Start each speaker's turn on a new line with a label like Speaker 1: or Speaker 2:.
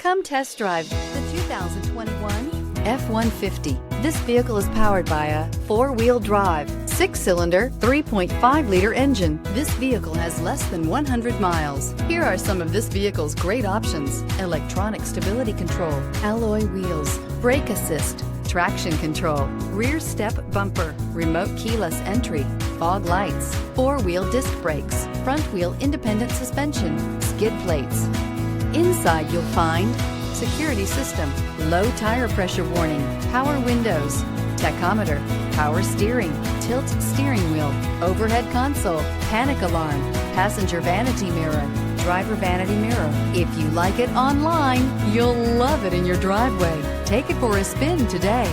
Speaker 1: Come test drive the 2021 F-150. This vehicle is powered by a four-wheel drive, six-cylinder, 3.5-liter engine. This vehicle has less than 100 miles. Here are some of this vehicle's great options: electronic stability control, alloy wheels, brake assist, traction control, rear step bumper, remote keyless entry, fog lights, four-wheel disc brakes, front-wheel independent suspension, skid plates. Inside you'll find security system, low tire pressure warning, power windows, tachometer, power steering, tilt steering wheel, overhead console, panic alarm, passenger vanity mirror, driver vanity mirror. If you like it online, you'll love it in your driveway. Take it for a spin today.